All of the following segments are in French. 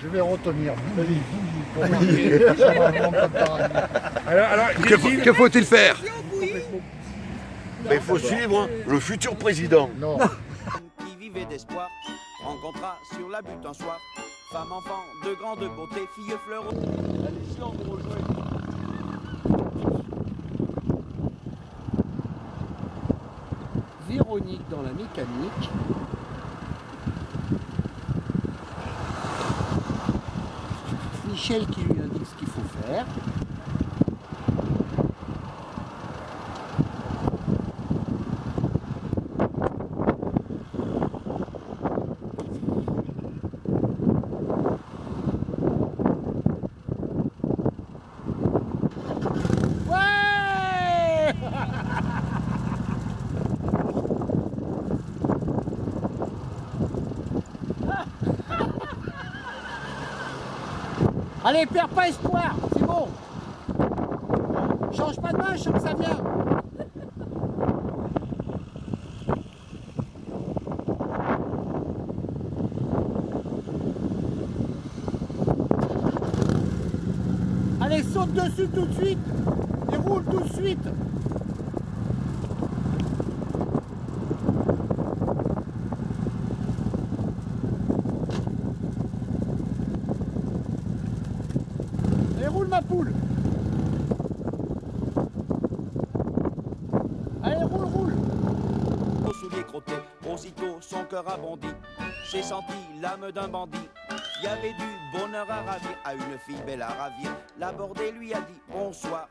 Je vais retenir. Alors, Que faut-il faire? Mais il faut suivre le futur président. Non. Qui vivait d'espoir, rencontra sur la butte un soir. Femme, enfant, de grande beauté, fille fleur. Allez, chiant, gros jouet. Véronique dans la mécanique. Michel qui lui indique ce qu'il faut faire. Ouais. Allez, perds pas espoir, c'est bon. Change pas de main, je sens que ça vient. Allez, saute dessus tout de suite et roule tout de suite. Allez, roule ma poule. Allez, roule, roule. Aux souliers crottés, aussitôt son cœur a bondi. J'ai senti l'âme d'un bandit. Il y avait du bonheur à ravir, à une fille belle à ravir. L'abordé lui a dit bonsoir.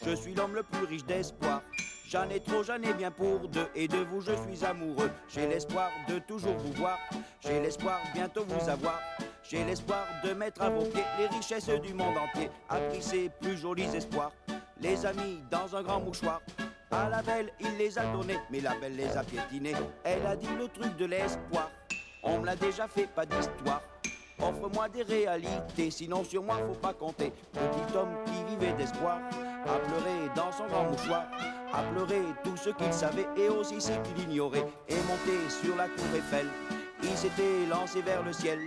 Je suis l'homme le plus riche d'espoir. J'en ai trop, j'en ai bien pour deux. Et de vous je suis amoureux. J'ai l'espoir de toujours vous voir. J'ai l'espoir bientôt vous avoir. J'ai l'espoir de mettre à vos pieds les richesses du monde entier. Appris ses plus jolis espoirs. Les amis dans un grand mouchoir. À la belle, il les a donnés, mais la belle les a piétinés. Elle a dit le truc de l'espoir. On me l'a déjà fait, pas d'histoire. Offre-moi des réalités, sinon sur moi faut pas compter. Petit homme qui vivait d'espoir, a pleuré dans son grand mouchoir, a pleuré tout ce qu'il savait et aussi ce qu'il ignorait. Et monté sur la tour Eiffel, il s'était lancé vers le ciel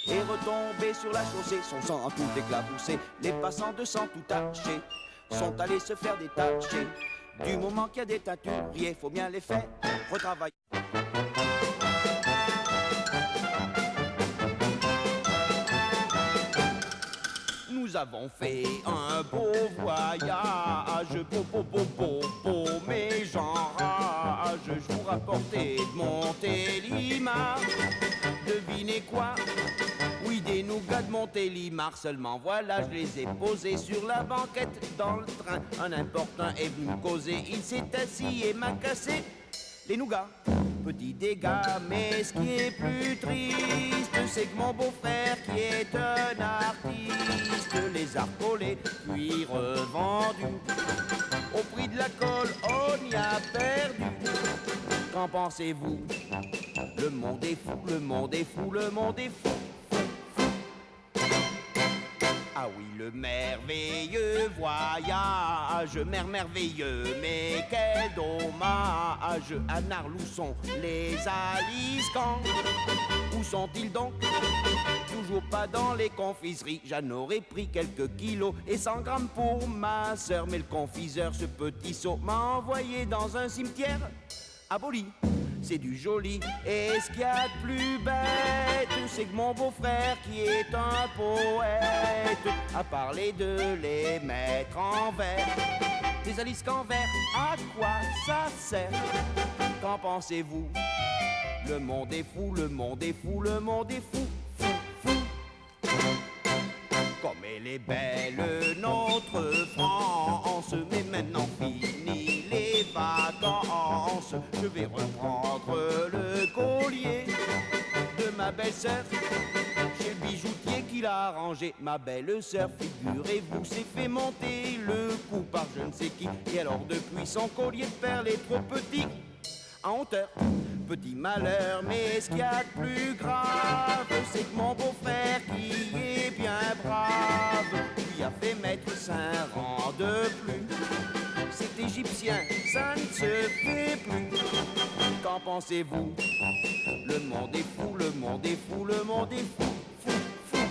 et retombé sur la chaussée, son sang a tout éclaboussé. Les passants de sang tout tachés sont allés se faire détacher. Du moment qu'il y a des teinturiers, faut bien les faire retravailler. Nous avons fait un beau voyage, beau, mais j'en rage. Je vous rapportais de Montélimar. Devinez quoi? Oui, des nougats de Montélimar. Seulement voilà, je les ai posés sur la banquette dans le train. Un importun est venu me causer, il s'est assis et m'a cassé les nougats. Petit dégât, mais ce qui est plus triste, c'est que mon beau-frère, qui est un artiste, les a collés, puis revendus. Au prix de la colle, on y a perdu. Qu'en pensez-vous? Le monde est fou, le monde est fou, le monde est fou. Ah oui, le merveilleux voyage, merveilleux, mais quel dommage. Anard, où sont les Aliscans? Où sont-ils donc? Toujours pas dans les confiseries. J'en aurais pris quelques kilos et 100 grammes pour ma sœur. Mais le confiseur, ce petit sot, m'a envoyé dans un cimetière aboli. C'est du joli. Et ce qu'il y a de plus bête, c'est que mon beau-frère, qui est un poète, a parlé de les mettre en verre. Des alisques en verre, à quoi ça sert? Qu'en pensez-vous? Le monde est fou, le monde est fou, le monde est fou, fou, fou. Comme elle est belle, notre France, mais maintenant fini les vacances. Je vais reprendre le collier de ma belle-sœur chez le bijoutier qui l'a arrangé. Ma belle-sœur, figurez-vous, s'est fait monter le coup par je ne sais qui. Et alors depuis, son collier de perles est trop petit, en hauteur. Petit malheur, mais ce qu'il y a de plus grave, c'est que mon beau-frère, qui est bien brave, lui a fait mettre 5 rangs de plus. C'est égyptien, ça ne se fait plus. Qu'en pensez-vous? Le monde est fou, le monde est fou, le monde est fou, fou, fou.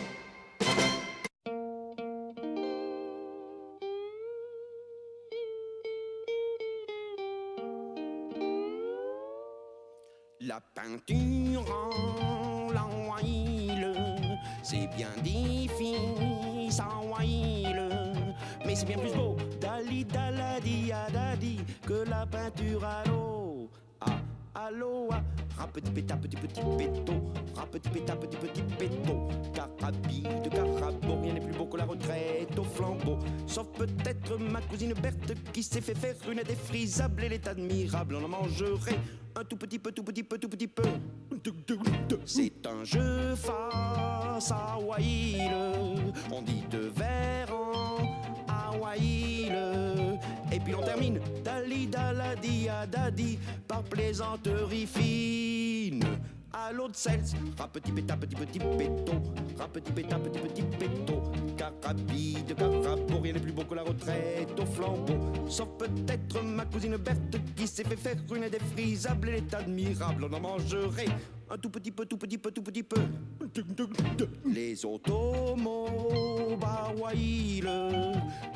La peinture en l'huile, c'est bien difficile en huile, mais c'est bien plus beau, dali daladi adadi, que la peinture à l'eau. Ah, à l'eau, ah. Petit péta, petit péto, petit péta, petit péto, carabide, carabo, rien n'est plus beau que la retraite au flambeau. Sauf peut-être ma cousine Berthe qui s'est fait faire une défrisable, elle est admirable, on en mangerait un tout petit peu, tout petit peu, tout petit peu. C'est un jeu face à Hawaï, on dit de verre en Hawaï. Et puis on termine dali daladi adadi par plaisanterie fine. À l'eau de sels, petit péta, petit péto, petit péta, petit péto, carabide, carabo, rien n'est plus beau que la retraite au flambeau. Sauf peut-être ma cousine Berthe qui s'est fait faire une défrisable, elle est admirable, on en mangerait un tout petit peu, tout petit peu, tout petit peu. Les automobiles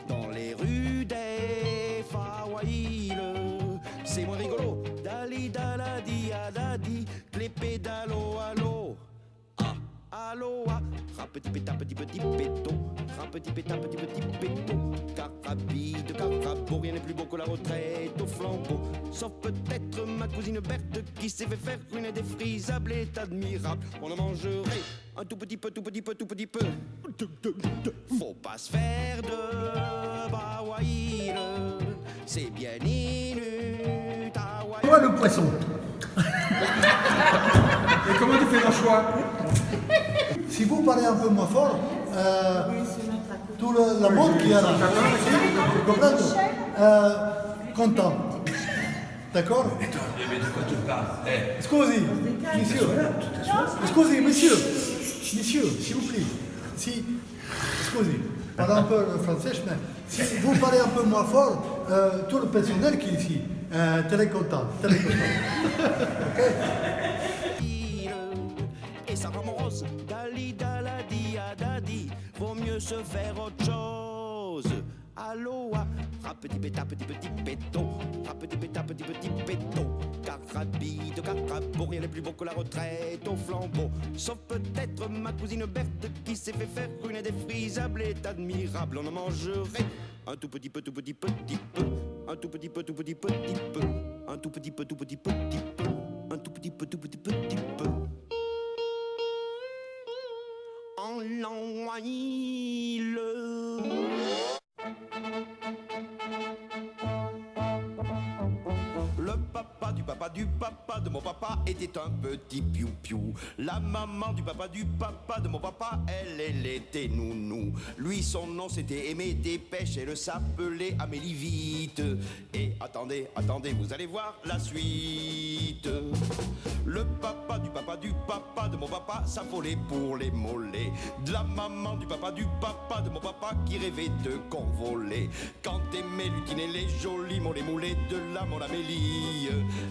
dans les rues des Hawaï, c'est moins rigolo. Dali daladi adadi, que les pédalos à l'eau. Ah, allo, ah. Petit péta, petit péto, petit péta, petit péto, carabide, carabo, rien n'est plus beau que la retraite au flambeau. Sauf peut-être ma cousine Berthe qui s'est fait faire une défrisable, est admirable, on en mangerait un tout petit peu, tout petit peu, tout petit peu. Faut pas se faire de bawaïle, c'est bien inutile. Toi le poisson. Et comment tu fais ton choix? Si vous parlez un peu moins fort, tout la monde qui est là, vous comprenez? Content. D'accord? Mais de quoi tu parles? Scusi, monsieur. Scusi, monsieur. Monsieur, s'il vous plaît. Si, scusi, parlez un peu le français, mais si vous parlez un peu moins fort, tout le personnel qui est ici, très content, très content. Ok? Et ça rend morose, dali daladi adadi, vaut mieux se faire autre chose. Allo, ah, petit péta, petit péto, petit péta, petit péto, carabide, carabo, rien n'est plus beau que la retraite au flambeau. Sauf peut-être ma cousine Berthe qui s'est fait faire une défrisable, est admirable, on en mangerait un tout petit peu, tout petit peu, un tout petit peu, tout petit peu, un tout petit peu, tout petit peu, un tout petit peu, tout petit peu. En l'envoie-le. Le papa de mon papa était un petit piou-piou. La maman du papa de mon papa, elle était nounou. Lui, son nom c'était Aimé Dépêche, elle s'appelait Amélie Vite. Et attendez, vous allez voir la suite. Le papa de mon papa s'affolait pour les mollets de la maman du papa de mon papa qui rêvait de convoler. Quand Aimé lutinait les jolis mollets moulés de la mon Amélie,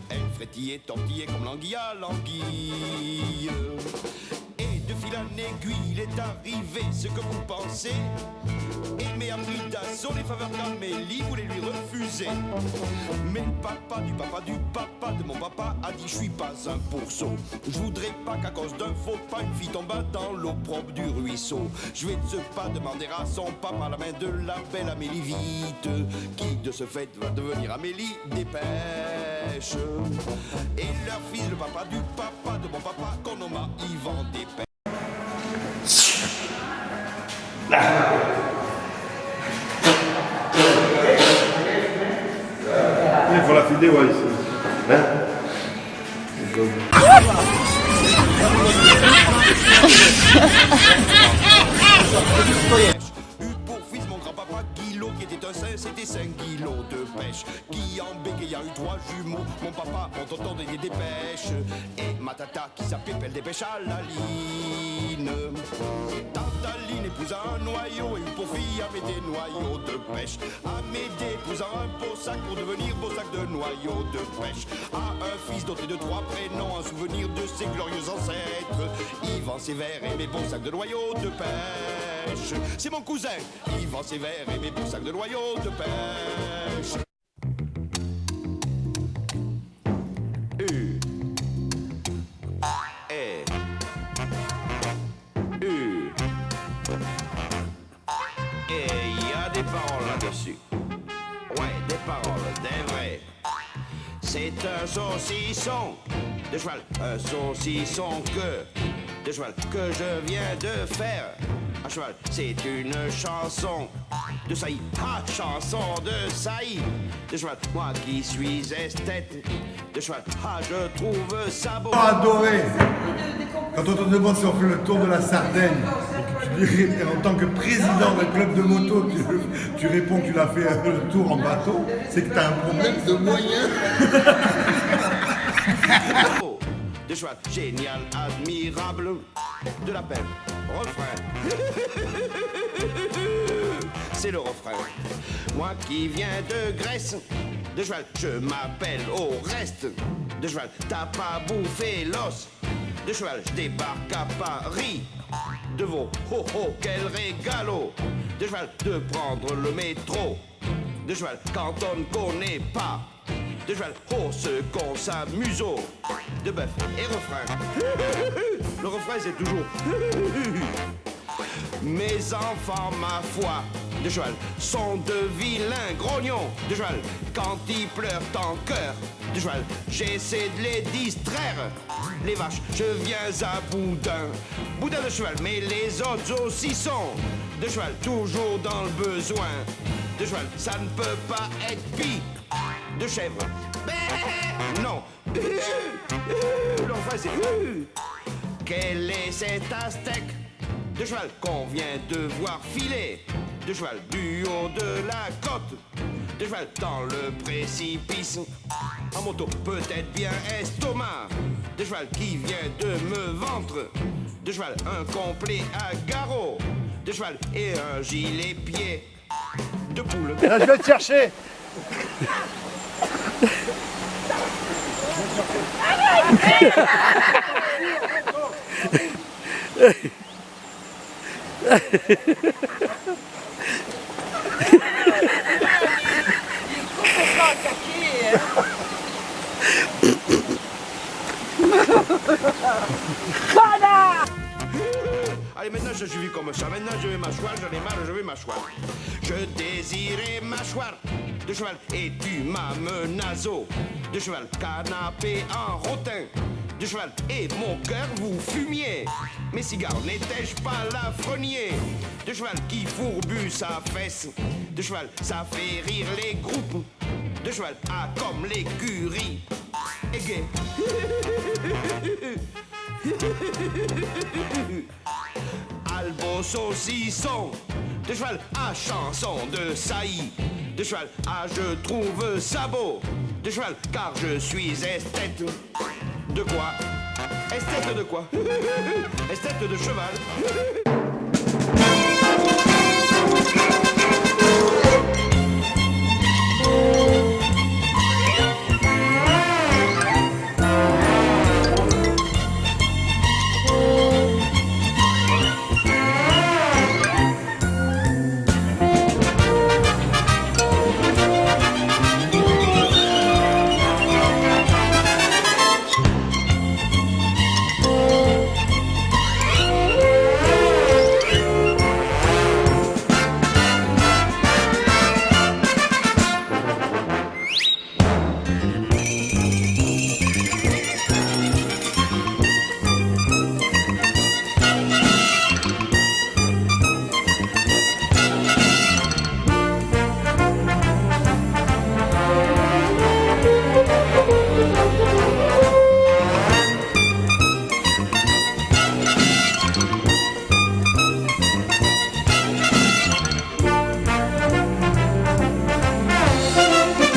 elle frétillait, tortillait comme l'anguille à l'anguille. Et de fil en aiguille, il est arrivé ce que vous pensez. Aimé a pris d'assaut les faveurs qu'Amélie voulait lui refuser. Mais le papa de mon papa a dit: je suis pas un pourceau. Je voudrais pas qu'à cause d'un faux pas une fille tombe dans l'eau propre du ruisseau. Je vais de ce pas demander à son papa la main de la belle Amélie Vite, qui de ce fait va devenir Amélie Dépêche. Et leur fils, le papa de mon papa, qu'on nomma Yvan Dépêche. Il faut la filer, ouais, ici. Hein? Eut pour fils mon grand-papa Guilot qui était un saint, c'était Saint-Guilot de pêche, qui en bégayant eu 3 jumeaux. Mon papa, mon tonton des dépêches, et ma tata qui s'appelait Pelle Dépêche à la ligne. Tata Line épousa un noyau et eut pour fille Amédée noyau de pêche. Amédée épousa un beau sac pour devenir beau sac de noyau de pêche. A un fils doté de 3 prénoms, un souvenir de ses glorieux ancêtres. Yvan Sévère et mes beaux sacs de noyau de pêche. C'est mon cousin, Yvan Sévère et mes beaux sacs de noyau de pêche. saucisson de cheval, un saucisson de cheval que je viens de faire. À cheval, c'est une chanson de saillie, chanson de saillie de cheval. Moi qui suis esthète de cheval, je trouve ça beau. Adoré. Quand on te demande si on fait le tour de la Sardaigne, et que tu dis, en tant que président d'un club de moto, tu réponds que tu l'as fait le tour en bateau, c'est que tu as un problème de moyens. De cheval, génial, admirable, de la peine, refrain. C'est le refrain. Moi qui viens de Grèce, de cheval, je m'appelle au reste. De cheval, t'as pas bouffé l'os. De cheval, je débarque à Paris. De veau, oh oh, quel régalo. De cheval, de prendre le métro. De cheval, quand on ne connaît pas. De cheval, oh ce qu'on s'amuse. De bœuf et refrain. Le refrain c'est toujours. Mes enfants, ma foi, de cheval, sont de vilains grognons. De cheval, quand ils pleurent en cœur, de cheval, j'essaie de les distraire. Les vaches, je viens à boudin, boudin de cheval, mais les autres aussi sont. De cheval, toujours dans le besoin. De cheval, ça ne peut pas être pis. De chèvre, non. Le refrain c'est. Quel est cet aztèque de cheval qu'on vient de voir filer? De cheval du haut de la côte, de cheval dans le précipice. En moto, peut-être bien estomac, de cheval qui vient de me ventre. De cheval, un complet à garrot, de cheval et un gilet pied de poule. Je vais te chercher. Allez, maintenant je suis vu comme ça. Maintenant je vais m'asseoir, j'en ai marre, je vais m'asseoir. Je désirais m'asseoir de cheval et tu m'as menazo. De cheval, canapé en rotin. De cheval et mon cœur vous fumiez. Mes cigares n'étais-je pas l'affrenier? De cheval qui fourbu sa fesse. De cheval, ça fait rire les groupes. De cheval, ah comme l'écurie. Et gay. Albo saucisson, de cheval à chanson de saillie, de cheval à je trouve ça beau, de cheval car je suis esthète. De quoi? Esthète de quoi? Esthète de cheval.